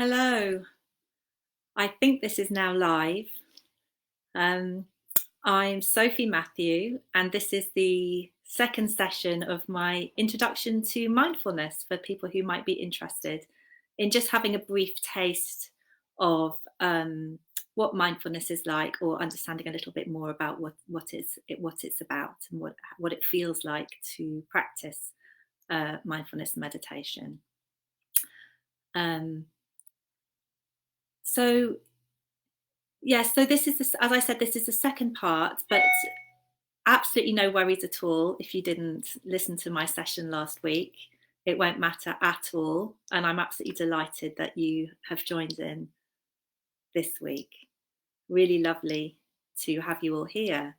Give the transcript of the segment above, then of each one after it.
Hello, I think this is now live. Um, I'm Sophie Matthew, and this is the second session of my introduction to mindfulness for people who might be interested in just having a brief taste of what mindfulness is like, or understanding a little bit more about what it's about and what it feels like to practice mindfulness meditation. Um, so so this is, as I said, this is the second part, but absolutely no worries at all if you didn't listen to my session last week. It won't matter at all. And I'm absolutely delighted that you have joined in this week. Really lovely to have you all here.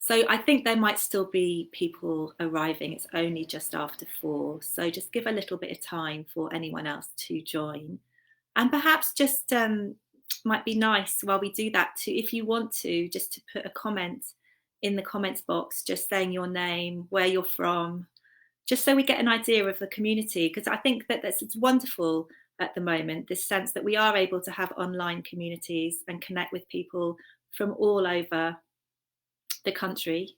So I think there might still be people arriving. It's only just after 4. So just give a little bit of time for anyone else to join. And perhaps just might be nice while we do that to, if you want to, just to put a comment in the comments box, just saying your name, where you're from, just so we get an idea of the community. Because I think that it's wonderful at the moment, this sense that we are able to have online communities and connect with people from all over the country.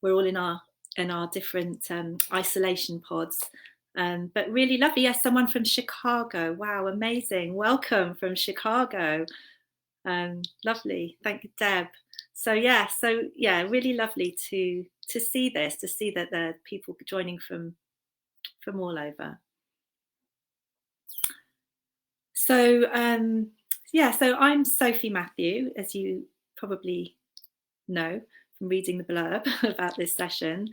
We're all in our different isolation pods. But really lovely. Yes, someone from Chicago. Wow, amazing. Welcome from Chicago. Lovely. Thank you, Deb. So really lovely to see this, to see that there are people joining from all over. So so I'm Sophie Matthew, as you probably know from reading the blurb about this session.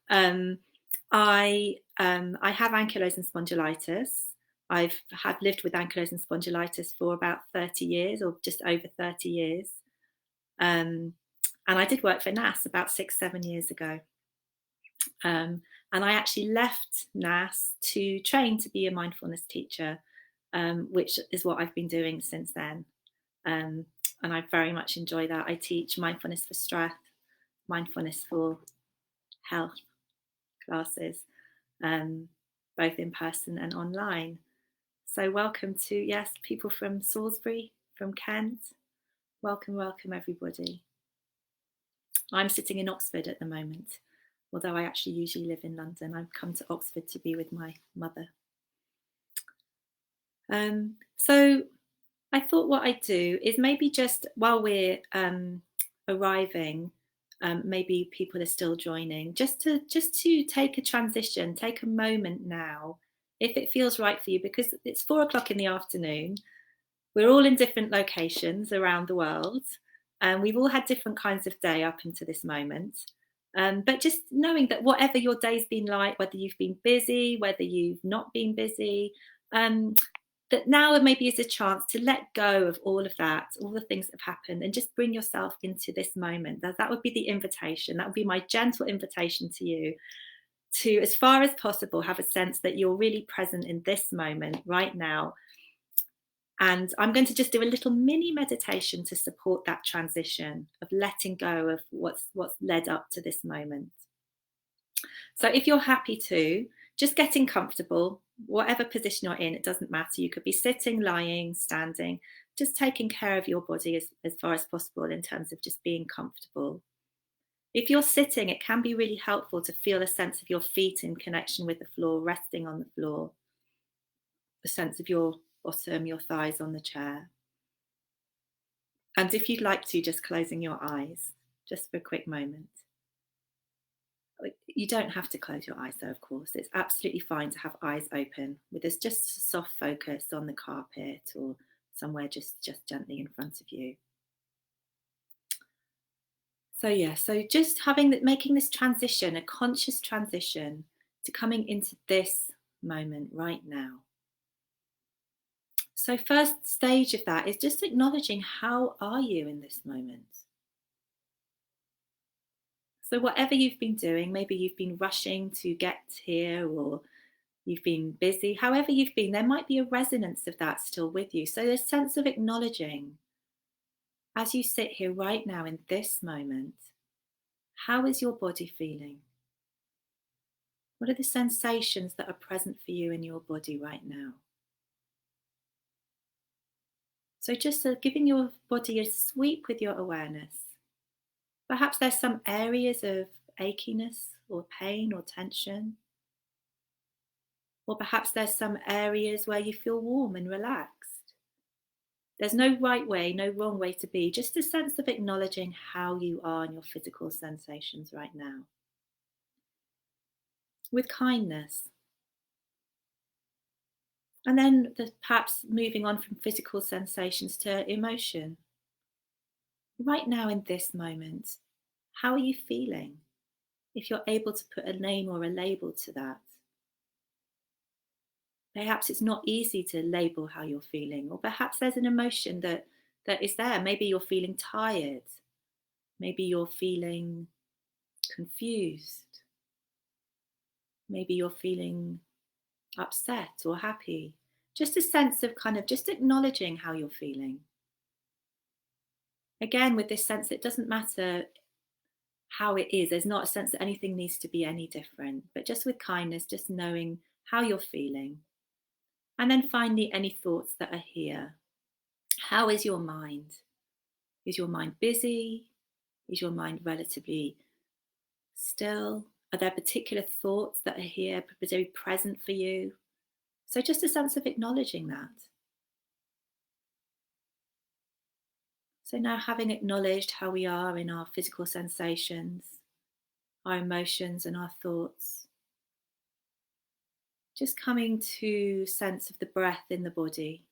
I have ankylosing spondylitis. I've lived with ankylosing spondylitis for about 30 years, or just over 30 years. And I did work for NASS about 6-7 years ago. And I actually left NASS to train to be a mindfulness teacher, which is what I've been doing since then. And I very much enjoy that. I teach mindfulness for stress, mindfulness for health classes, both in person and online. So welcome to, yes, people from Salisbury, from Kent. Welcome everybody. I'm sitting in Oxford at the moment, although I actually usually live in London. I've come to Oxford to be with my mother. So I thought what I'd do is maybe just while we're arriving, maybe people are still joining, just to take a transition, take a moment now, if it feels right for you, because it's 4 o'clock in the afternoon. We're all in different locations around the world, and we've all had different kinds of day up until this moment. But just knowing that whatever your day's been like, whether you've been busy, whether you've not been busy, that now maybe is a chance to let go of all of that, all the things that have happened, and just bring yourself into this moment. That would be the invitation. That would be my gentle invitation to you to, as far as possible, have a sense that you're really present in this moment right now. And I'm going to just do a little mini meditation to support that transition of letting go of what's led up to this moment. So if you're happy to, just getting comfortable, whatever position you're in, it doesn't matter. You could be sitting, lying, standing, just taking care of your body as far as possible in terms of just being comfortable. If you're sitting, it can be really helpful to feel a sense of your feet in connection with the floor, resting on the floor, a sense of your bottom, your thighs on the chair. And if you'd like to, just closing your eyes, just for a quick moment. You don't have to close your eyes though, of course. It's absolutely fine to have eyes open with this just soft focus on the carpet or somewhere just gently in front of you. So just making this transition, a conscious transition to coming into this moment right now. So first stage of that is just acknowledging, how are you in this moment? So whatever you've been doing, maybe you've been rushing to get here, or you've been busy, however you've been, there might be a resonance of that still with you. So there's a sense of acknowledging, as you sit here right now in this moment, how is your body feeling? What are the sensations that are present for you in your body right now? So just giving your body a sweep with your awareness. Perhaps there's some areas of achiness or pain or tension. Or perhaps there's some areas where you feel warm and relaxed. There's no right way, no wrong way to be, just a sense of acknowledging how you are in your physical sensations right now. With kindness. And then perhaps moving on from physical sensations to emotion. Right now in this moment, how are you feeling? If you're able to put a name or a label to that. Perhaps it's not easy to label how you're feeling, or perhaps there's an emotion that is there. Maybe you're feeling tired. Maybe you're feeling confused. Maybe you're feeling upset or happy. Just a sense of kind of just acknowledging how you're feeling. Again, with this sense, it doesn't matter how it is. There's not a sense that anything needs to be any different, but just with kindness, just knowing how you're feeling. And then finally, any thoughts that are here. How is your mind? Is your mind busy? Is your mind relatively still? Are there particular thoughts that are here, very present for you? So just a sense of acknowledging that. So now, having acknowledged how we are in our physical sensations, our emotions and our thoughts, just coming to sense of the breath in the body,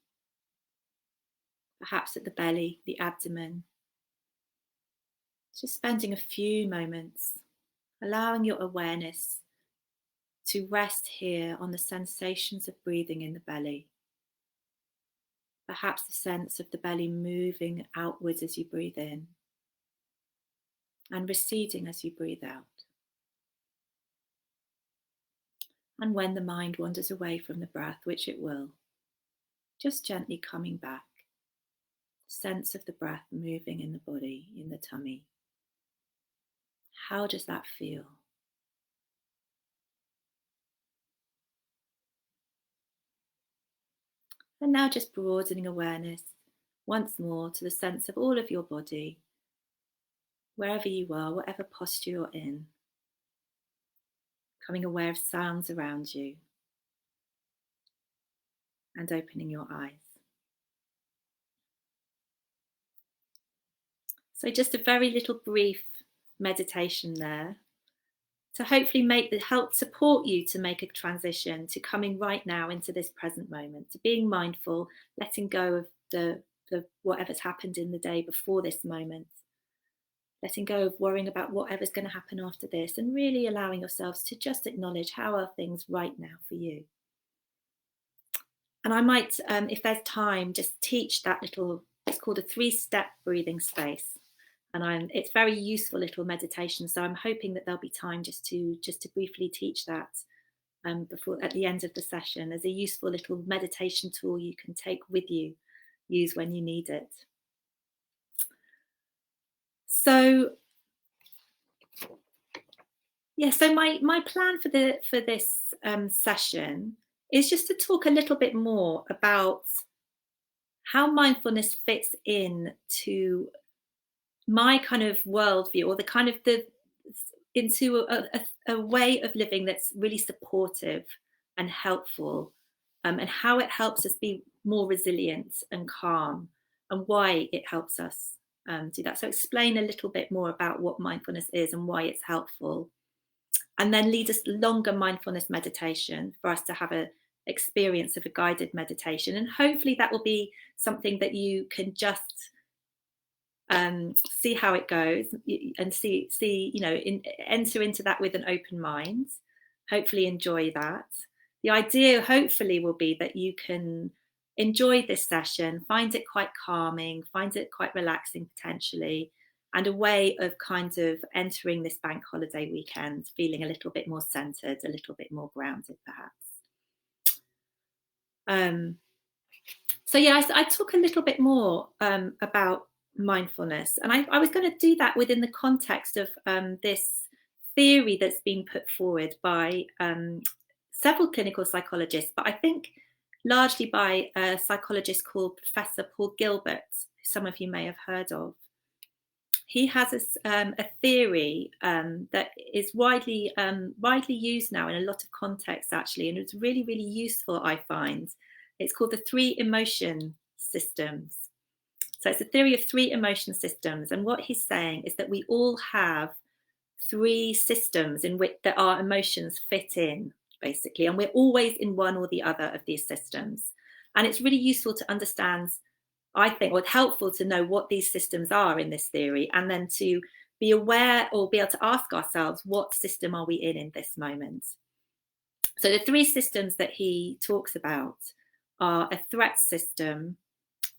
perhaps at the belly, the abdomen. Just spending a few moments, allowing your awareness to rest here on the sensations of breathing in the belly. Perhaps the sense of the belly moving outwards as you breathe in and receding as you breathe out. And when the mind wanders away from the breath, which it will, just gently coming back. Sense of the breath moving in the body, in the tummy. How does that feel? And now just broadening awareness once more to the sense of all of your body, wherever you are, whatever posture you're in. Becoming aware of sounds around you and opening your eyes. So just a very little brief meditation there to hopefully help support you to make a transition to coming right now into this present moment, to being mindful, letting go of the whatever's happened in the day before this moment, letting go of worrying about whatever's going to happen after this, and really allowing yourselves to just acknowledge how are things right now for you. And I might, if there's time, just teach that little, it's called a 3-step breathing space. And it's very useful little meditation. So I'm hoping that there'll be time just to briefly teach that before at the end of the session as a useful little meditation tool you can take with you, use when you need it. So yeah, so my plan for this session is just to talk a little bit more about how mindfulness fits in to my kind of worldview, or into a way of living that's really supportive and helpful, and how it helps us be more resilient and calm, and why it helps us do that. So explain a little bit more about what mindfulness is and why it's helpful, and then lead us longer mindfulness meditation for us to have a experience of a guided meditation, and hopefully that will be something that you can just see how it goes, and see enter into that with an open mind. Hopefully enjoy that. The idea hopefully will be that you can enjoy this session, find it quite calming, find it quite relaxing potentially, and a way of kind of entering this bank holiday weekend feeling a little bit more centered, a little bit more grounded perhaps. So yeah, I talk a little bit more about mindfulness, and I was going to do that within the context of this theory that's been put forward by several clinical psychologists, but I think largely by a psychologist called Professor Paul Gilbert, who some of you may have heard of. He has a theory that is widely used now in a lot of contexts, actually, and it's really, really useful, I find. It's called the 3 emotion systems. So it's a theory of 3 emotion systems, and what he's saying is that we all have 3 systems in which that our emotions fit in, basically, and we're always in one or the other of these systems. And it's really useful to understand, I think, or it's helpful to know what these systems are in this theory, and then to be aware or be able to ask ourselves, what system are we in this moment? So the 3 systems that he talks about are a threat system,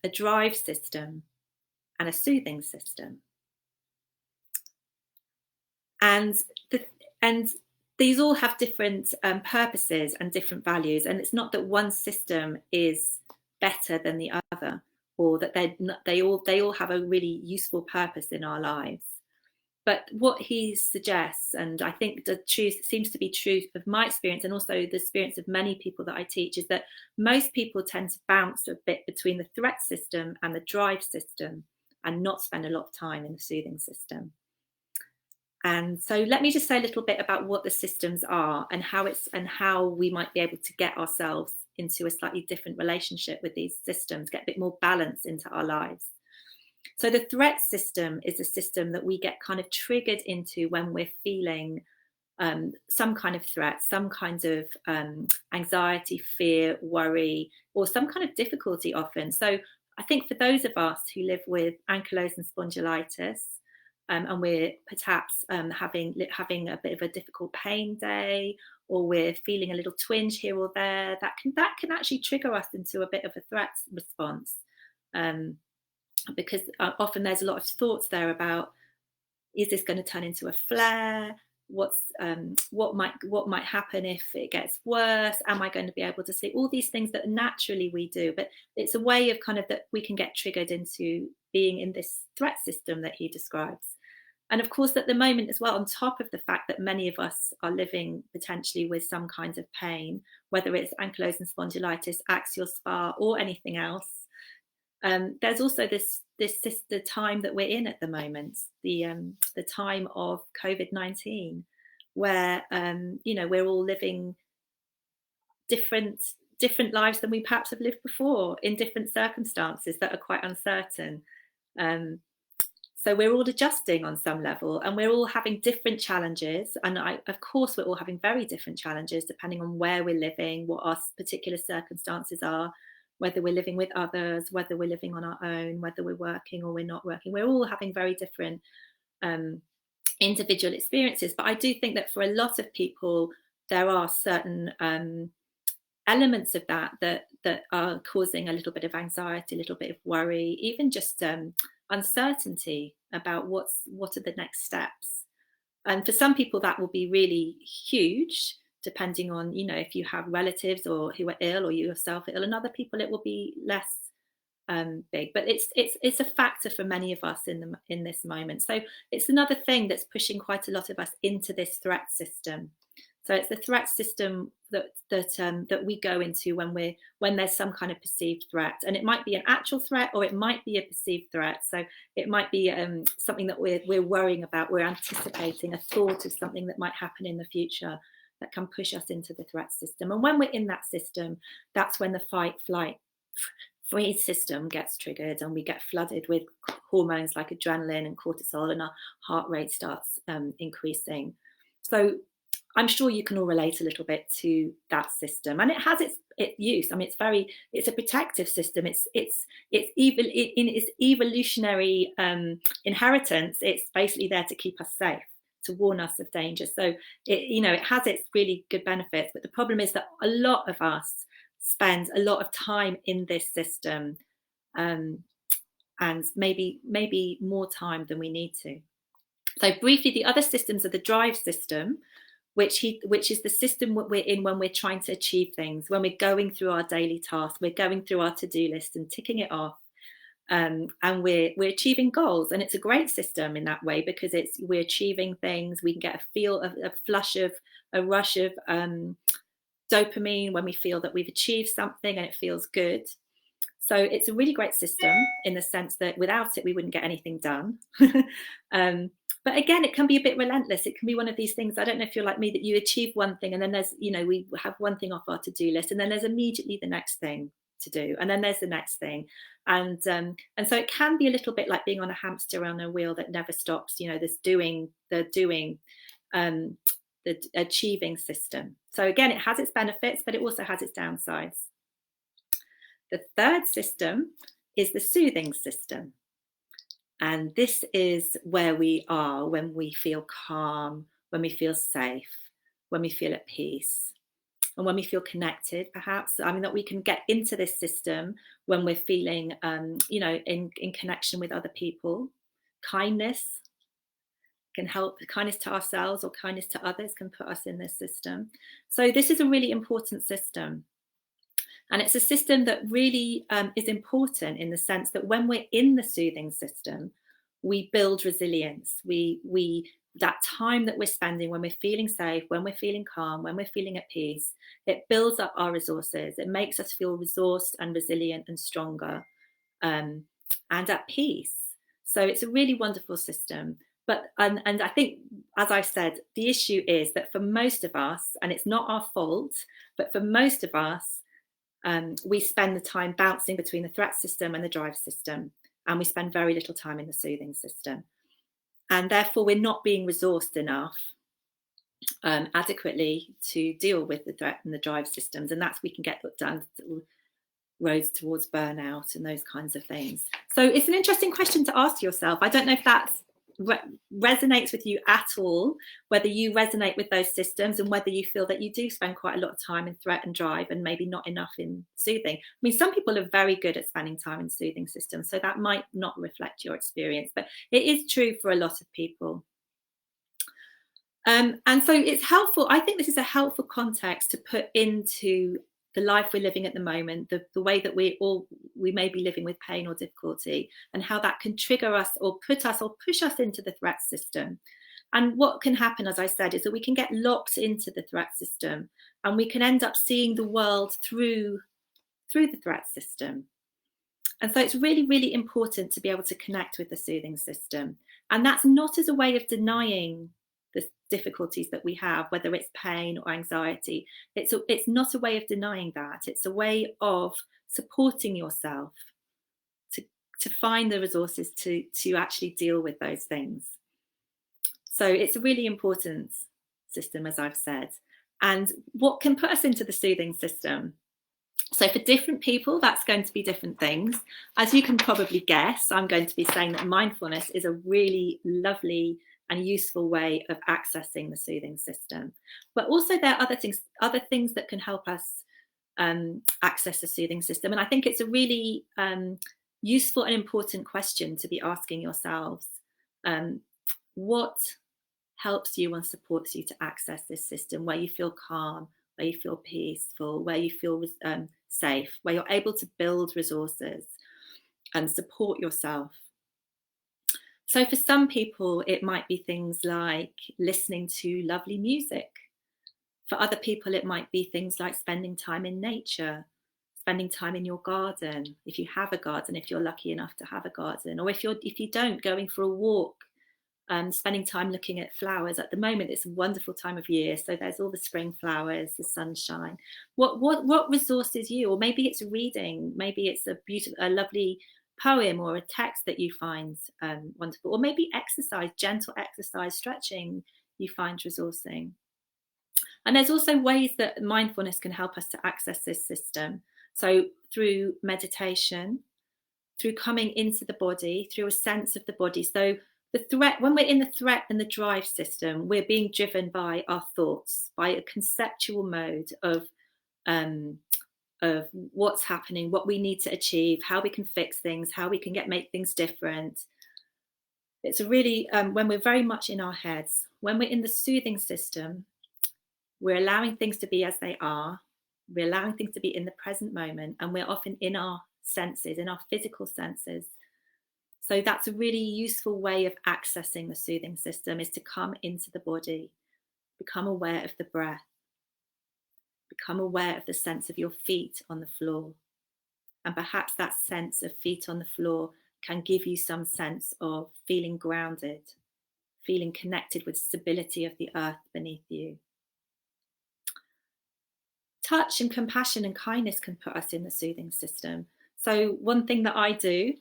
a drive system, and a soothing system. And these all have different purposes and different values. And it's not that one system is better than the other, or that they all have a really useful purpose in our lives. But what he suggests, and I think the truth seems to be true of my experience and also the experience of many people that I teach, is that most people tend to bounce a bit between the threat system and the drive system and not spend a lot of time in the soothing system. And so let me just say a little bit about what the systems are and how we might be able to get ourselves into a slightly different relationship with these systems, get a bit more balance into our lives. So the threat system is a system that we get kind of triggered into when we're feeling some kind of threat, some kind of anxiety, fear, worry, or some kind of difficulty often. So I think for those of us who live with ankylosing spondylitis, and we're perhaps having a bit of a difficult pain day, or we're feeling a little twinge here or there, that can actually trigger us into a bit of a threat response, because often there's a lot of thoughts there about, is this going to turn into a flare? What might happen if it gets worse? Am I going to be able to sleep? All these things that naturally we do, but it's a way of kind of that we can get triggered into being in this threat system that he describes. And of course, at the moment as well, on top of the fact that many of us are living potentially with some kinds of pain, whether it's ankylosing spondylitis, axial SpA, or anything else, there's also the time that we're in at the moment, the time of COVID-19, where we're all living different lives than we perhaps have lived before, in different circumstances that are quite uncertain. So we're all adjusting on some level, and we're all having different challenges. And of course, we're all having very different challenges depending on where we're living, what our particular circumstances are, whether we're living with others, whether we're living on our own, whether we're working or we're not working. We're all having very different individual experiences. But I do think that for a lot of people, there are certain elements of that are causing a little bit of anxiety, a little bit of worry, even just uncertainty about what are the next steps. And for some people that will be really huge, depending on, if you have relatives or who are ill, or you yourself are ill, and other people it will be less big. But it's a factor for many of us in this moment. So it's another thing that's pushing quite a lot of us into this threat system. So it's the threat system that we go into when there's some kind of perceived threat, and it might be an actual threat or it might be a perceived threat. So it might be something that we're worrying about, we're anticipating a thought of something that might happen in the future that can push us into the threat system. And when we're in that system, that's when the fight, flight, freeze system gets triggered, and we get flooded with hormones like adrenaline and cortisol, and our heart rate starts increasing. So I'm sure you can all relate a little bit to that system, and it has its use. I mean, it's a protective system. It's even in its evolutionary inheritance. It's basically there to keep us safe, to warn us of danger. So it has its really good benefits. But the problem is that a lot of us spend a lot of time in this system, and maybe more time than we need to. So briefly, the other systems are the drive system, which is the system we're in when we're trying to achieve things, when we're going through our daily tasks, we're going through our to-do list and ticking it off, and we're achieving goals. And it's a great system in that way, because we're achieving things. We can get a rush of dopamine when we feel that we've achieved something and it feels good. So it's a really great system in the sense that without it, we wouldn't get anything done. But again, it can be a bit relentless. It can be one of these things. I don't know if you're like me, that you achieve one thing and then there's, we have one thing off our to-do list and then there's immediately the next thing to do. And then there's the next thing. And so it can be a little bit like being on a hamster on a wheel that never stops, this doing, the achieving system. So again, it has its benefits, but it also has its downsides. The third system is the soothing system. And this is where we are when we feel calm, when we feel safe, when we feel at peace, and when we feel connected, perhaps. That we can get into this system when we're feeling, in connection with other people. Kindness can help. Kindness to ourselves or kindness to others can put us in this system. So this is a really important system. And it's a system that really is important in the sense that when we're in the soothing system, we build resilience. We that time that we're spending when we're feeling safe, when we're feeling calm, when we're feeling at peace, it builds up our resources. It makes us feel resourced and resilient and stronger and at peace. So it's a really wonderful system. But and I think, as I said, the issue is that for most of us, and it's not our fault, but for most of us, we spend the time bouncing between the threat system and the drive system, and we spend very little time in the soothing system. And therefore, we're not being resourced enough adequately to deal with the threat and the drive systems. And that's we can get down roads towards burnout and those kinds of things. So it's an interesting question to ask yourself. I don't know if that resonates with you at all, whether you resonate with those systems and whether you feel that you do spend quite a lot of time in threat and drive and maybe not enough in soothing. Some people are very good at spending time in soothing systems, so that might not reflect your experience, but it is true for a lot of people. And so it's helpful. I think this is a helpful context to put into the life we're living at the moment, the way that we may be living with pain or difficulty, and how that can trigger us or put us or push us into the threat system. And what can happen, as I said, is that we can get locked into the threat system and we can end up seeing the world through the threat system. And so it's really, really important to be able to connect with the soothing system. And that's not as a way of denying the difficulties that we have, whether it's pain or anxiety. It's not a way of denying that. It's a way of supporting yourself to find the resources to actually deal with those things. So it's a really important system, as I've said. And what can put us into the soothing system? So for different people, that's going to be different things. As you can probably guess, I'm going to be saying that mindfulness is a really lovely and useful way of accessing the soothing system. But also there are other things that can help us access the soothing system. And I think it's a really useful and important question to be asking yourselves. What helps you and supports you to access this system, where you feel calm, where you feel peaceful, where you feel safe, where you're able to build resources and support yourself? So for some people, it might be things like listening to lovely music. For other people, it might be things like spending time in nature, spending time in your garden, if you have a garden, if you're lucky enough to have a garden, or if you don't, going for a walk, spending time looking at flowers. At the moment, it's a wonderful time of year, so there's all the spring flowers, the sunshine. What resources you? Or maybe it's reading, maybe it's a lovely poem or a text that you find wonderful, or maybe exercise, gentle exercise, stretching, you find resourcing. And there's also ways that mindfulness can help us to access this system. So through meditation, through coming into the body, through a sense of the body. So the threat, when we're in the threat and the drive system, we're being driven by our thoughts, by a conceptual mode of what's happening, what we need to achieve, how we can fix things, how we can make things different. It's a really, when we're very much in our heads. When we're in the soothing system, we're allowing things to be as they are. We're allowing things to be in the present moment, and we're often in our senses, in our physical senses. So that's a really useful way of accessing the soothing system, is to come into the body, become aware of the breath, become aware of the sense of your feet on the floor. And perhaps that sense of feet on the floor can give you some sense of feeling grounded, feeling connected with stability of the earth beneath you. Touch and compassion and kindness can put us in the soothing system. So one thing that I do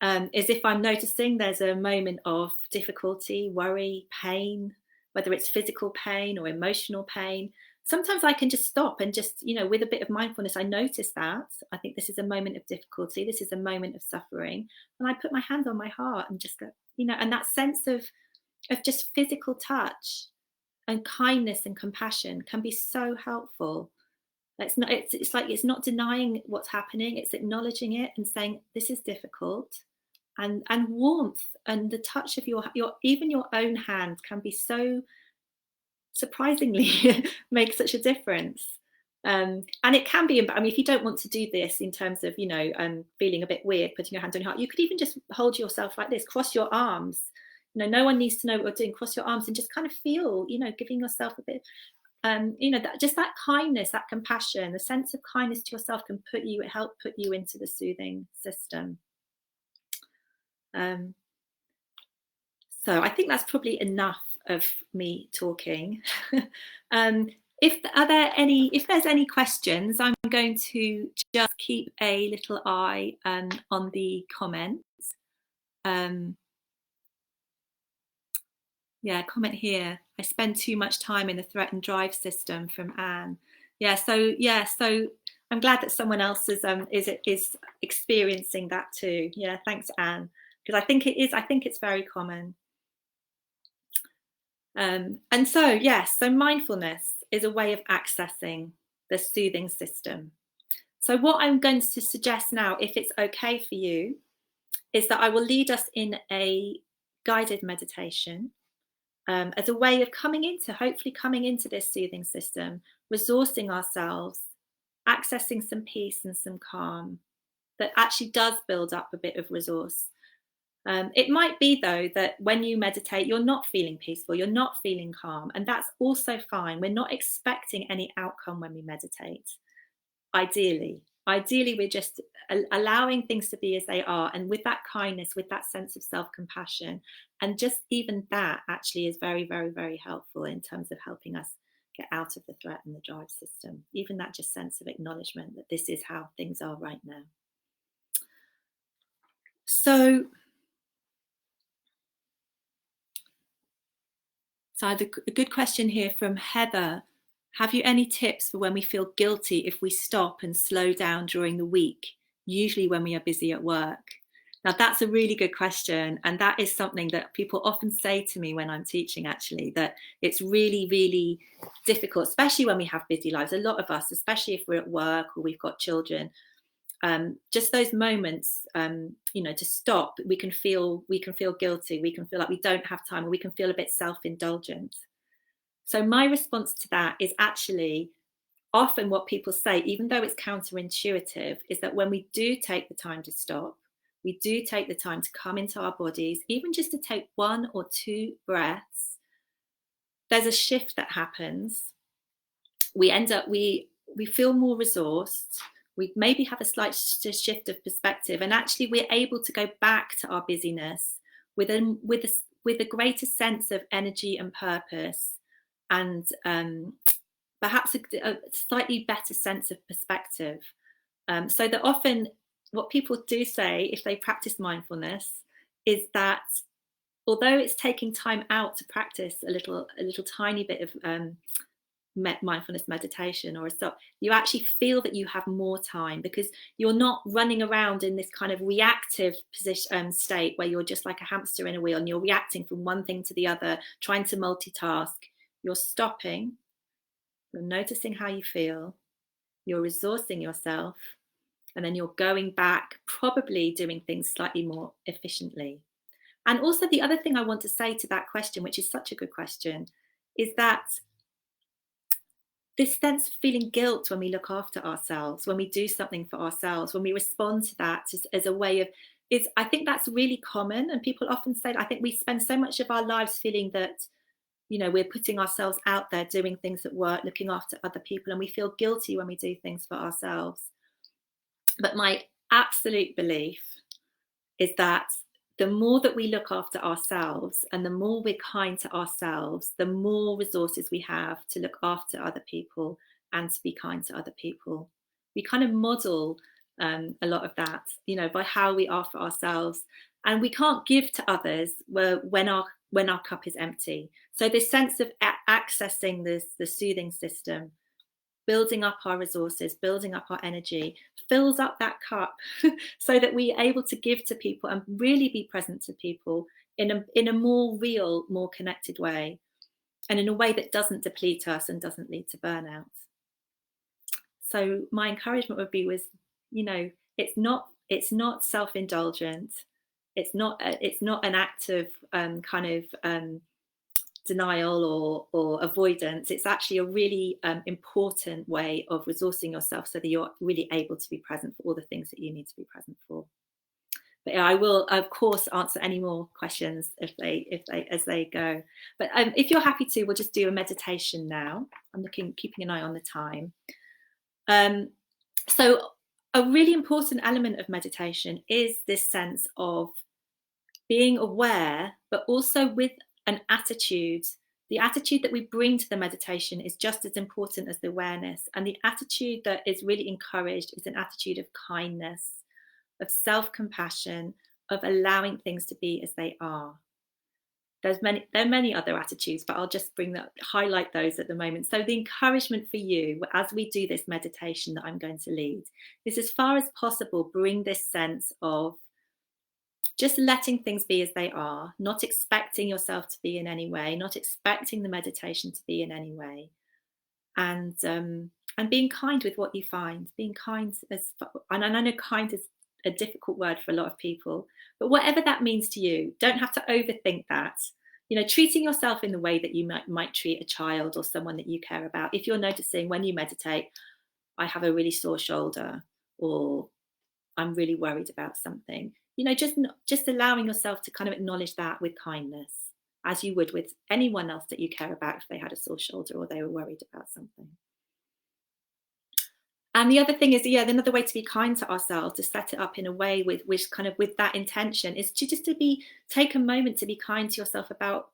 is if I'm noticing there's a moment of difficulty, worry, pain, whether it's physical pain or emotional pain, sometimes I can just stop and just, with a bit of mindfulness, I notice that. I think this is a moment of difficulty. This is a moment of suffering. And I put my hand on my heart and just go, and that sense of just physical touch and kindness and compassion can be so helpful. It's not denying what's happening. It's acknowledging it and saying, this is difficult. And warmth and the touch of your even your own hand can be so surprisingly make such a difference. And it can be, if you don't want to do this in terms of, feeling a bit weird, putting your hand on your heart, you could even just hold yourself like this, cross your arms. No one needs to know what you're doing. Cross your arms and just kind of feel, giving yourself a bit, that kindness, that compassion, the sense of kindness to yourself can help put you into the soothing system. So I think that's probably enough of me talking. If there's any questions, I'm going to just keep a little eye on the comments. Comment here. I spend too much time in the threat and drive system, from Anne. So I'm glad that someone else is experiencing that too. Yeah, thanks, Anne, because I think it's very common. And so mindfulness is a way of accessing the soothing system. So what I'm going to suggest now, if it's okay for you, is that I will lead us in a guided meditation as a way of hopefully coming into this soothing system, resourcing ourselves, accessing some peace and some calm that actually does build up a bit of resource. It might be, though, that when you meditate, you're not feeling peaceful, you're not feeling calm, and that's also fine. We're not expecting any outcome when we meditate. Ideally, we're just allowing things to be as they are, and with that kindness, with that sense of self-compassion, and just even that actually is very, very, very helpful in terms of helping us get out of the threat and the drive system. Even that just sense of acknowledgement that this is how things are right now. So I have a good question here from Heather. Have you any tips for when we feel guilty if we stop and slow down during the week, usually when we are busy at work? Now, that's a really good question. And that is something that people often say to me when I'm teaching, actually, that it's really, really difficult, especially when we have busy lives. A lot of us, especially if we're at work or we've got children, just those moments, to stop, we can feel guilty. We can feel like we don't have time, or we can feel a bit self-indulgent. So my response to that is actually often what people say, even though it's counterintuitive, is that when we do take the time to stop, we do take the time to come into our bodies, even just to take 1 or 2 breaths, there's a shift that happens. We feel more resourced. We maybe have a slight shift of perspective, and actually we're able to go back to our busyness with a greater sense of energy and purpose, and perhaps a slightly better sense of perspective. So that often what people do say if they practice mindfulness is that although it's taking time out to practice a little tiny bit of mindfulness meditation or a stop, you actually feel that you have more time, because you're not running around in this kind of reactive position state where you're just like a hamster in a wheel and you're reacting from one thing to the other, trying to multitask. You're stopping, you're noticing how you feel, you're resourcing yourself, and then you're going back, probably doing things slightly more efficiently. And also the other thing I want to say to that question, which is such a good question, is that this sense of feeling guilt when we look after ourselves, when we do something for ourselves, when we respond to that as a way of, I think that's really common. And people often say, I think we spend so much of our lives feeling that we're putting ourselves out there, doing things at work, looking after other people, and we feel guilty when we do things for ourselves. But my absolute belief is that the more that we look after ourselves and the more we're kind to ourselves, the more resources we have to look after other people and to be kind to other people. We kind of model a lot of that, by how we are for ourselves. And we can't give to others when our cup is empty. So this sense of accessing the soothing system, building up our resources, building up our energy, fills up that cup so that we're able to give to people and really be present to people in a more real, more connected way, and in a way that doesn't deplete us and doesn't lead to burnout. So my encouragement would be it's not self-indulgent. It's not an act of denial or avoidance. It's actually a really important way of resourcing yourself so that you're really able to be present for all the things that you need to be present for. But yeah, I will of course answer any more questions as they go. But if you're happy to, we'll just do a meditation now. I'm keeping an eye on the time. So a really important element of meditation is this sense of being aware, but also with an attitude. The attitude that we bring to the meditation is just as important as the awareness. And the attitude that is really encouraged is an attitude of kindness, of self-compassion, of allowing things to be as they are. There are many other attitudes, but I'll just highlight those at the moment. So the encouragement for you as we do this meditation that I'm going to lead is, as far as possible, bring this sense of just letting things be as they are, not expecting yourself to be in any way, not expecting the meditation to be in any way, and being kind with what you find. Being kind, and I know kind is a difficult word for a lot of people, but whatever that means to you, don't have to overthink that. Treating yourself in the way that you might treat a child or someone that you care about. If you're noticing when you meditate, I have a really sore shoulder, or I'm really worried about something, just allowing yourself to kind of acknowledge that with kindness, as you would with anyone else that you care about if they had a sore shoulder or they were worried about something. And the other thing is, another way to be kind to ourselves, to set it up in a way with that intention, is to take a moment to be kind to yourself about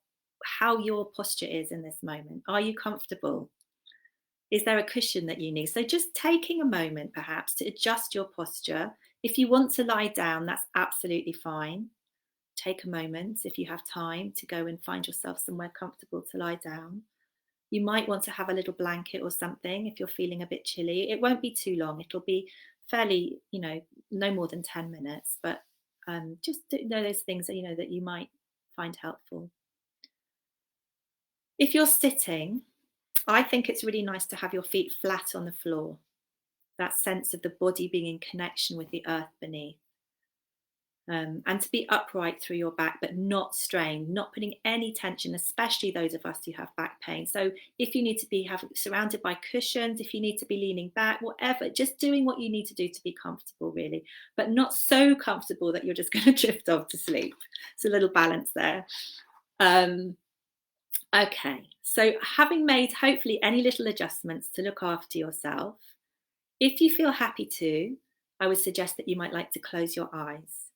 how your posture is in this moment. Are you comfortable? Is there a cushion that you need? So just taking a moment perhaps to adjust your posture. If you want to lie down, that's absolutely fine. Take a moment, if you have time, to go and find yourself somewhere comfortable to lie down. You might want to have a little blanket or something if you're feeling a bit chilly. It won't be too long. It'll be fairly, no more than 10 minutes, but just know those things that, that you might find helpful. If you're sitting, I think it's really nice to have your feet flat on the floor. That sense of the body being in connection with the earth beneath. And to be upright through your back, but not strained, not putting any tension, especially those of us who have back pain. So if you need to be surrounded by cushions, if you need to be leaning back, whatever, just doing what you need to do to be comfortable, really, but not so comfortable that you're just going to drift off to sleep. It's a little balance there. Okay, so having made hopefully any little adjustments to look after yourself, if you feel happy to, I would suggest that you might like to close your eyes.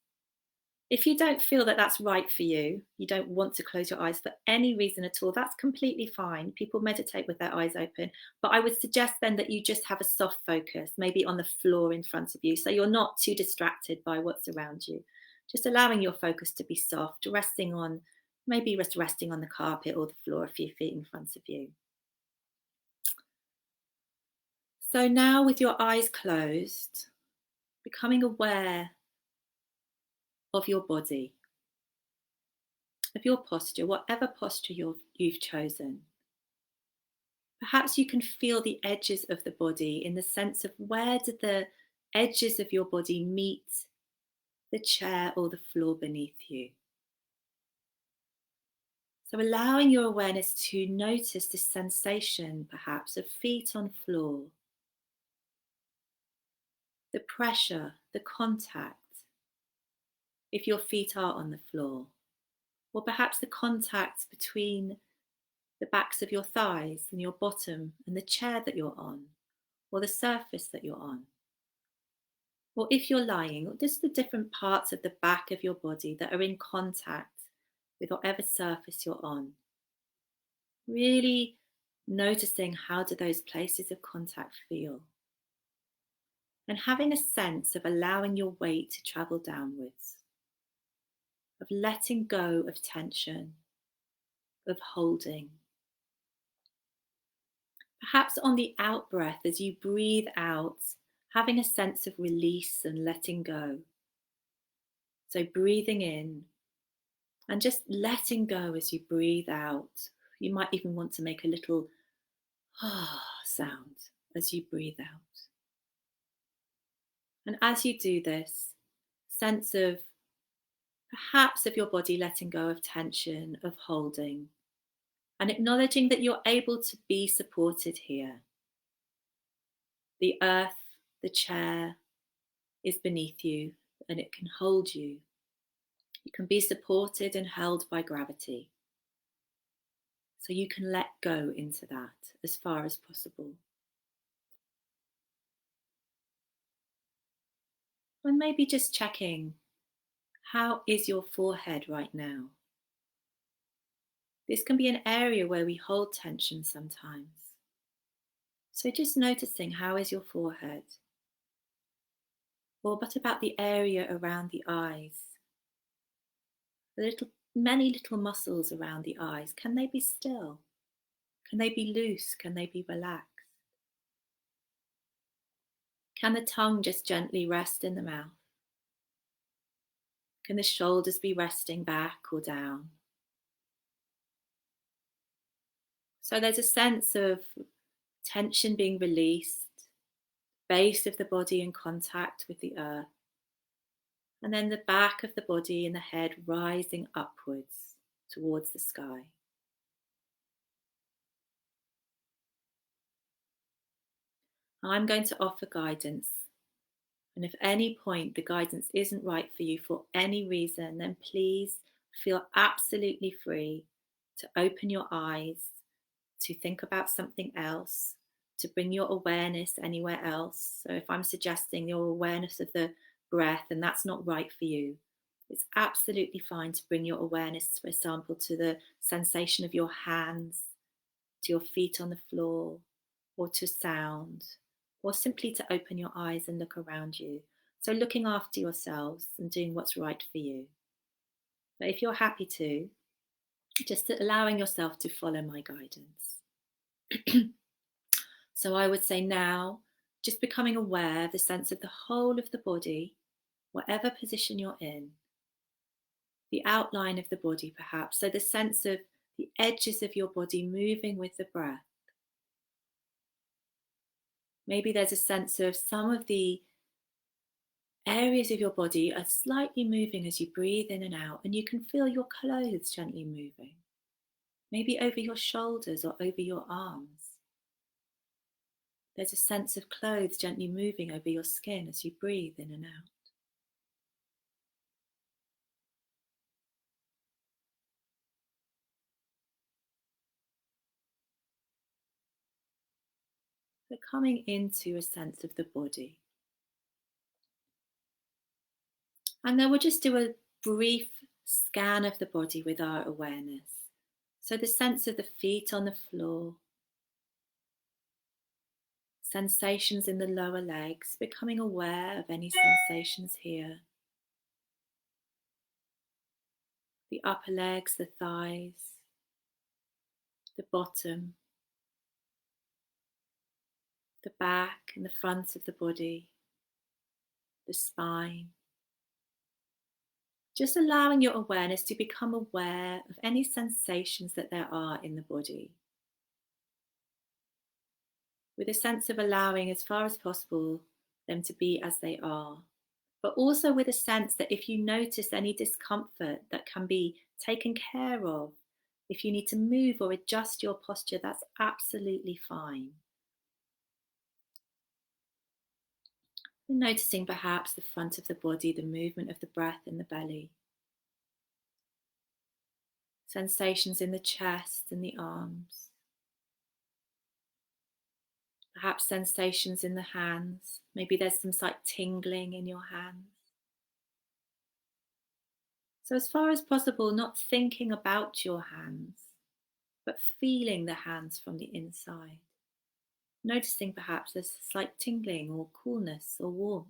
If you don't feel that that's right for you, you don't want to close your eyes for any reason at all, that's completely fine. People meditate with their eyes open, but I would suggest then that you just have a soft focus, maybe on the floor in front of you, so you're not too distracted by what's around you. Just allowing your focus to be soft, resting on the carpet or the floor a few feet in front of you. So now, with your eyes closed, becoming aware of your body, of your posture, whatever posture you've chosen. Perhaps you can feel the edges of the body, in the sense of where do the edges of your body meet the chair or the floor beneath you. So allowing your awareness to notice this sensation, perhaps, of feet on floor, the pressure, the contact, if your feet are on the floor, or perhaps the contact between the backs of your thighs and your bottom and the chair that you're on, or the surface that you're on. Or if you're lying, just the different parts of the back of your body that are in contact with whatever surface you're on. Really noticing how do those places of contact feel. And having a sense of allowing your weight to travel downwards, of letting go of tension, of holding. Perhaps on the out breath, as you breathe out, having a sense of release and letting go. So breathing in and just letting go as you breathe out. You might even want to make a little sound as you breathe out. And as you do this, sense of perhaps of your body letting go of tension, of holding, and acknowledging that you're able to be supported here. The earth, the chair, is beneath you and it can hold you. You can be supported and held by gravity. So you can let go into that as far as possible. And maybe just checking, how is your forehead right now? This can be an area where we hold tension sometimes. So just noticing, how is your forehead? Or what about the area around the eyes? Many little muscles around the eyes, can they be still? Can they be loose? Can they be relaxed? Can the tongue just gently rest in the mouth? Can the shoulders be resting back or down? So there's a sense of tension being released, base of the body in contact with the earth, and then the back of the body and the head rising upwards towards the sky. I'm going to offer guidance. And if at any point the guidance isn't right for you for any reason, then please feel absolutely free to open your eyes, to think about something else, to bring your awareness anywhere else. So if I'm suggesting your awareness of the breath and that's not right for you, it's absolutely fine to bring your awareness, for example, to the sensation of your hands, to your feet on the floor, or to sound, or simply to open your eyes and look around you. So looking after yourselves and doing what's right for you. But if you're happy to, just allowing yourself to follow my guidance. So I would say now, just becoming aware of the sense of the whole of the body, whatever position you're in, the outline of the body perhaps, so the sense of the edges of your body moving with the breath. Maybe there's a sense of some of the areas of your body are slightly moving as you breathe in and out, and you can feel your clothes gently moving, maybe over your shoulders or over your arms. There's a sense of clothes gently moving over your skin as you breathe in and out. But coming into a sense of the body. And then we'll just do a brief scan of the body with our awareness. So the sense of the feet on the floor, sensations in the lower legs, becoming aware of any sensations here. The upper legs, the thighs, the bottom, the back and the front of the body, the spine. Just allowing your awareness to become aware of any sensations that there are in the body. With a sense of allowing as far as possible them to be as they are. But also with a sense that if you notice any discomfort that can be taken care of, if you need to move or adjust your posture, that's absolutely fine. And noticing perhaps the front of the body, the movement of the breath in the belly. sensations in the chest and the arms, perhaps sensations in the hands. Maybe there's some slight tingling in your hands. So, as far as possible, not thinking about your hands, but feeling the hands from the inside. Noticing perhaps there's a slight tingling or coolness or warmth.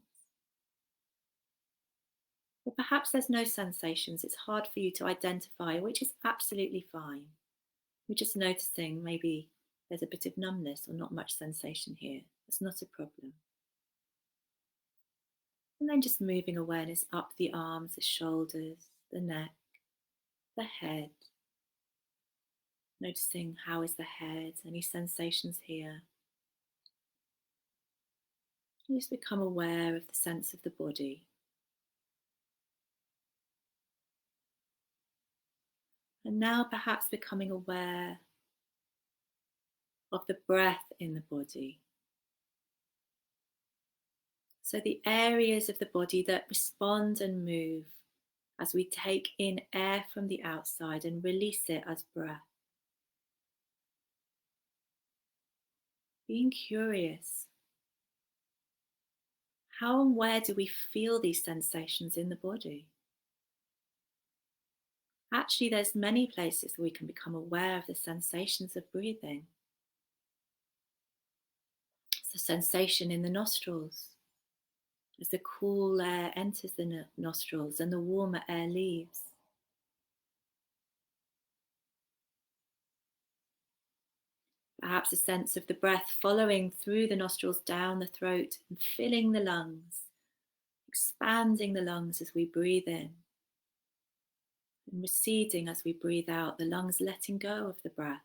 Or perhaps there's no sensations, it's hard for you to identify, which is absolutely fine. We're just noticing maybe there's a bit of numbness or not much sensation here. That's not a problem. And then just moving awareness up the arms, the shoulders, the neck, the head. Noticing how is the head, any sensations here. You just become aware of the sense of the body. And now perhaps becoming aware of the breath in the body. So the areas of the body that respond and move as we take in air from the outside and release it as breath. Being curious. How and where do we feel these sensations in the body? Actually, there's many places we can become aware of the sensations of breathing. It's a sensation in the nostrils as the cool air enters the nostrils and the warmer air leaves. Perhaps a sense of the breath following through the nostrils down the throat and filling the lungs, expanding the lungs as we breathe in, and receding as we breathe out, the lungs letting go of the breath.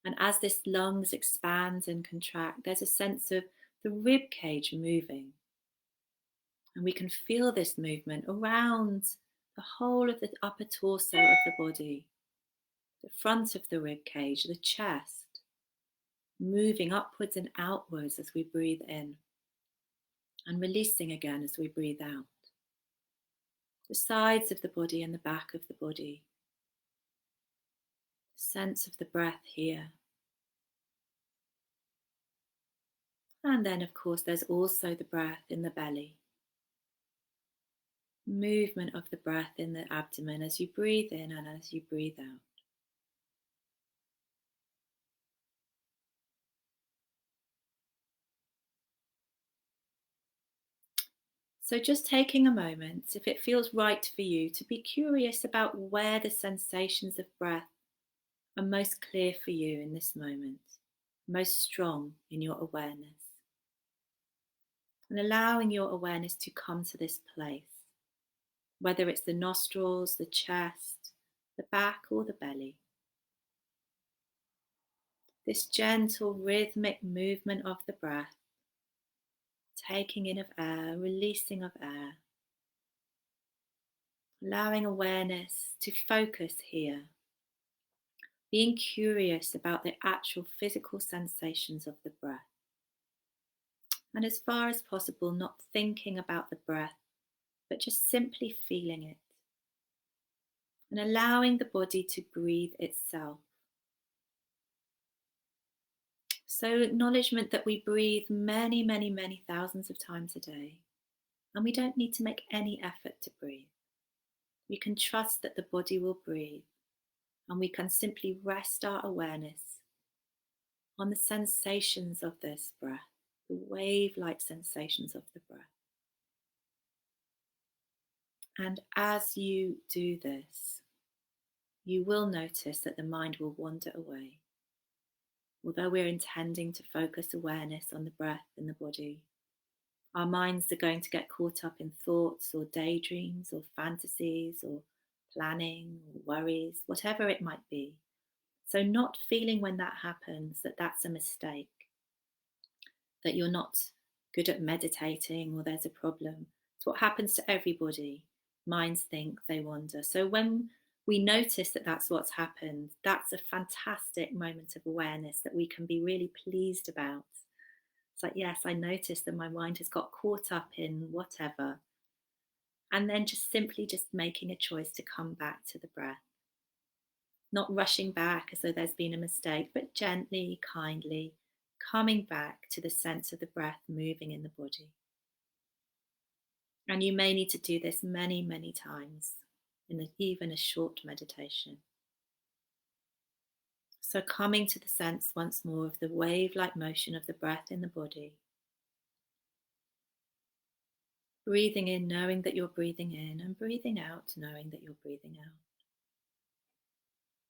And as this lungs expand and contract, there's a sense of the rib cage moving. And we can feel this movement around the whole of the upper torso of the body, the front of the rib cage, the chest, moving upwards and outwards as we breathe in, and releasing again as we breathe out. The sides of the body and the back of the body. Sense of the breath here. And then, of course, there's also the breath in the belly. Movement of the breath in the abdomen as you breathe in and as you breathe out. So just taking a moment, if it feels right for you, to be curious about where the sensations of breath are most clear for you in this moment, most strong in your awareness. And allowing your awareness to come to this place, whether it's the nostrils, the chest, the back or the belly. This gentle rhythmic movement of the breath, taking in of air, releasing of air, allowing awareness to focus here, being curious about the actual physical sensations of the breath. And as far as possible, not thinking about the breath, but just simply feeling it. And allowing the body to breathe itself. So acknowledgement that we breathe many, many, many thousands of times a day. And we don't need to make any effort to breathe. We can trust that the body will breathe. And we can simply rest our awareness on the sensations of this breath, the wave-like sensations of the breath. And as you do this, you will notice that the mind will wander away. Although we're intending to focus awareness on the breath in the body, our minds are going to get caught up in thoughts or daydreams or fantasies or planning or worries, whatever it might be. So not feeling when that happens that that's a mistake, that you're not good at meditating or there's a problem. It's what happens to everybody. Minds think, they wander. So when we notice that that's what's happened, that's a fantastic moment of awareness that we can be really pleased about. It's like, yes, I noticed that my mind has got caught up in whatever. And then just simply just making a choice to come back to the breath. not rushing back as though there's been a mistake, but gently, kindly coming back to the sense of the breath moving in the body. And you may need to do this many, many times in even a short meditation. So coming to the sense once more of the wave-like motion of the breath in the body. Breathing in, knowing that you're breathing in, and breathing out, knowing that you're breathing out.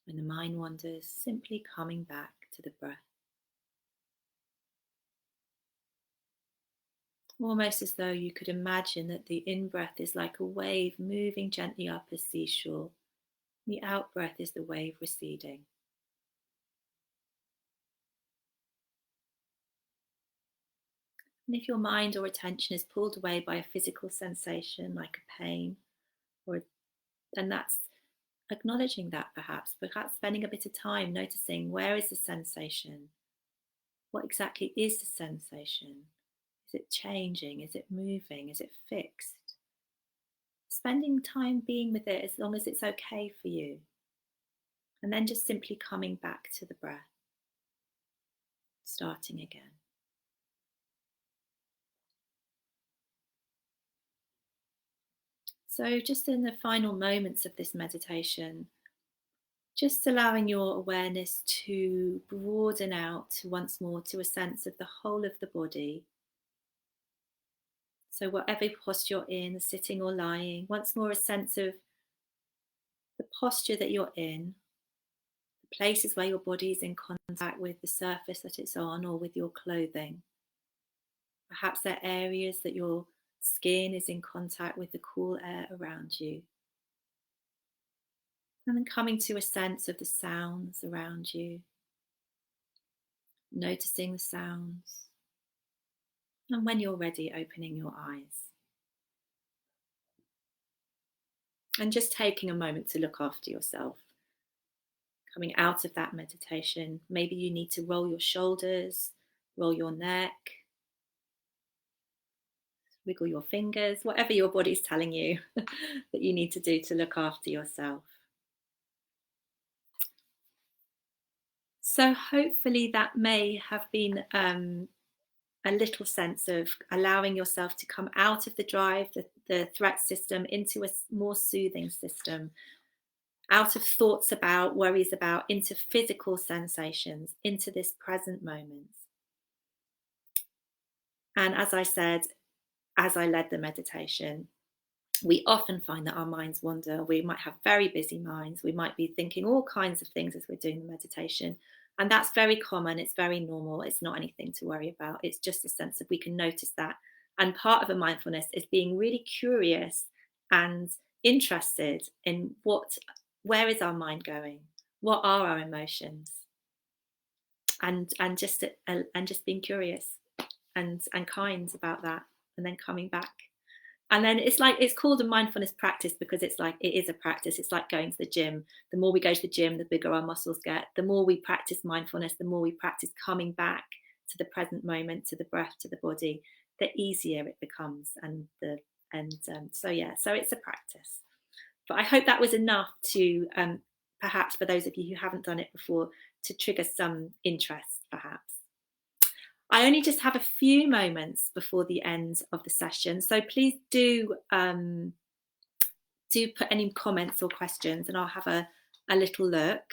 When the mind wanders, simply coming back to the breath. Almost as though you could imagine that the in-breath is like a wave moving gently up a seashore. The out-breath is the wave receding. And if your mind or attention is pulled away by a physical sensation like a pain, then that's acknowledging that perhaps spending a bit of time noticing, where is the sensation? What exactly is the sensation? Is it changing? Is it moving? Is it fixed? Spending time being with it as long as it's okay for you. And then just simply coming back to the breath, starting again. So just in the final moments of this meditation, just allowing your awareness to broaden out once more to a sense of the whole of the body. So whatever posture you're in, sitting or lying, once more a sense of the posture that you're in, the places where your body is in contact with the surface that it's on or with your clothing. Perhaps there are areas that your skin is in contact with the cool air around you. And then coming to a sense of the sounds around you, noticing the sounds. And when you're ready, opening your eyes. And just taking a moment to look after yourself. Coming out of that meditation, maybe you need to roll your shoulders, roll your neck, wiggle your fingers, whatever your body's telling you that you need to do to look after yourself. So hopefully that may have been a little sense of allowing yourself to come out of the drive, the threat system, into a more soothing system, out of thoughts about, worries about, into physical sensations, into this present moment. And as I said, as I led the meditation, we often find that our minds wander. We might have very busy minds. We might be thinking all kinds of things as we're doing the meditation. And that's very common. It's very normal. It's not anything to worry about. It's just a sense that we can notice that. And part of a mindfulness is being really curious and interested in where is our mind going? What are our emotions? And just being curious and kind about that, and then coming back. And then it's called a mindfulness practice because it is a practice. It's like going to the gym. The more we go to the gym, the bigger our muscles get. The more we practice mindfulness, the more we practice coming back to the present moment, to the breath, to the body, the easier it becomes. So it's a practice. But I hope that was enough to perhaps for those of you who haven't done it before, to trigger some interest perhaps. I only just have a few moments before the end of the session, so please do put any comments or questions and I'll have a little look.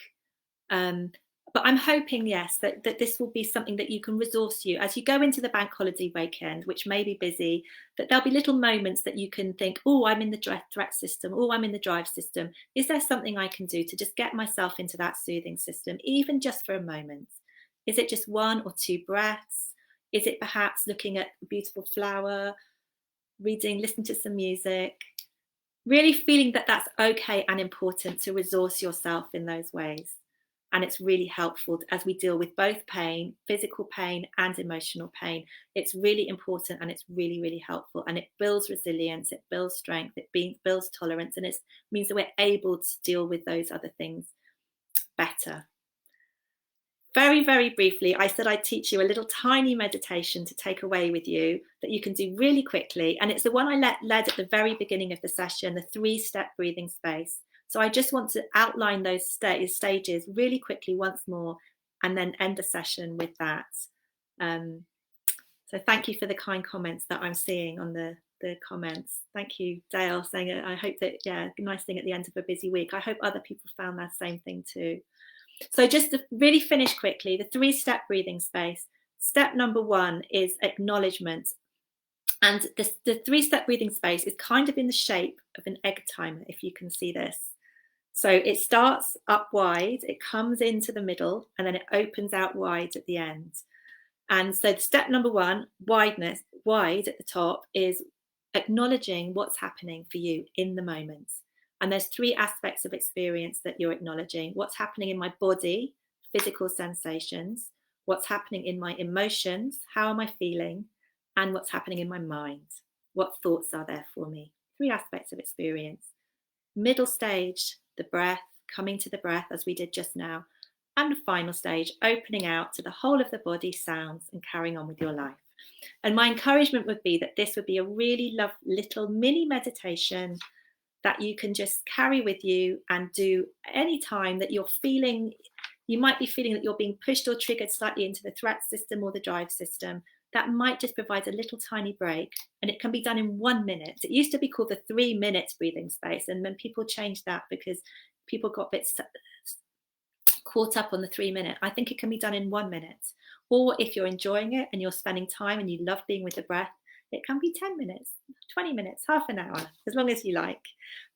But I'm hoping, yes, that this will be something that you can resource you as you go into the bank holiday weekend, which may be busy, that there'll be little moments that you can think, oh, I'm in the threat system, oh, I'm in the drive system. Is there something I can do to just get myself into that soothing system, even just for a moment? Is it just 1 or 2 breaths? Is it perhaps looking at a beautiful flower, reading, listening to some music? Really feeling that that's okay and important to resource yourself in those ways. And it's really helpful as we deal with both pain, physical pain and emotional pain. It's really important and it's really, really helpful. And it builds resilience, it builds strength, it builds tolerance, and it means that we're able to deal with those other things better. Very, very briefly, I said I'd teach you a little tiny meditation to take away with you that you can do really quickly. And it's the one I led at the very beginning of the session, the 3-step breathing space. So I just want to outline those stages really quickly once more, and then end the session with that. So thank you for the kind comments that I'm seeing on the comments. Thank you, Dale, saying I hope that, yeah, nice thing at the end of a busy week. I hope other people found that same thing too. So just to really finish quickly, the 3-step breathing space. Step number 1 is acknowledgement. And the 3-step breathing space is kind of in the shape of an egg timer, if you can see this. So it starts up wide, it comes into the middle, and then it opens out wide at the end. And so step number 1, wide at the top, is acknowledging what's happening for you in the moment. And there's 3 aspects of experience that you're acknowledging: what's happening in my body, physical sensations, what's happening in my emotions, how am I feeling, and what's happening in my mind, what thoughts are there for me. 3 aspects of experience. Middle stage, the breath, coming to the breath as we did just now. And the final stage, opening out to the whole of the body, sounds, and carrying on with your life. And my encouragement would be that this would be a really little mini meditation that you can just carry with you and do any time that you're feeling, you might be feeling that you're being pushed or triggered slightly into the threat system or the drive system. That might just provide a little tiny break, and it can be done in 1 minute. It used to be called the 3 minutes breathing space, and then people changed that because people got a bit caught up on the 3 minute. I think it can be done in 1 minute. Or if you're enjoying it and you're spending time and you love being with the breath, it can be 10 minutes, 20 minutes, half an hour, as long as you like.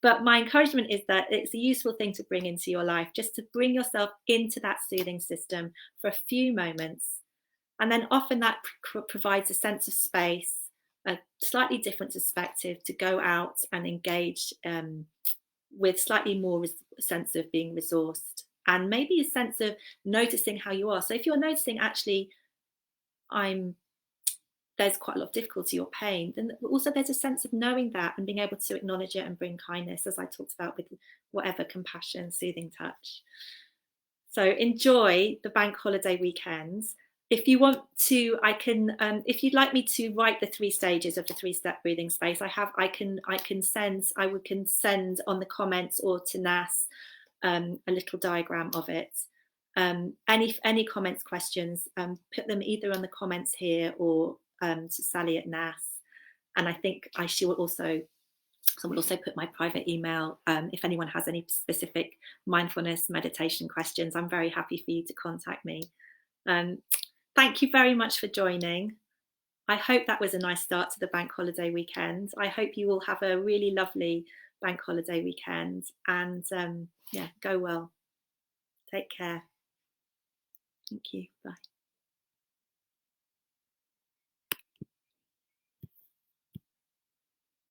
But my encouragement is that it's a useful thing to bring into your life, just to bring yourself into that soothing system for a few moments. And then often that provides a sense of space, a slightly different perspective to go out and engage with slightly more sense of being resourced, and maybe a sense of noticing how you are. So if you're noticing, actually, there's quite a lot of difficulty or pain, then also there's a sense of knowing that and being able to acknowledge it and bring kindness, as I talked about with whatever, compassion, soothing touch. So enjoy the bank holiday weekends. If you want to, I can, if you'd like me to write the 3 stages of the 3-step breathing space, I can send on the comments or to NASS a little diagram of it. Any comments, questions, put them either on the comments here or to Sally at NASS. And I think someone will also put my private email. If anyone has any specific mindfulness meditation questions, I'm very happy for you to contact me. Thank you very much for joining. I hope that was a nice start to the bank holiday weekend. I hope you all have a really lovely bank holiday weekend, and yeah, go well. Take care. Thank you. Bye.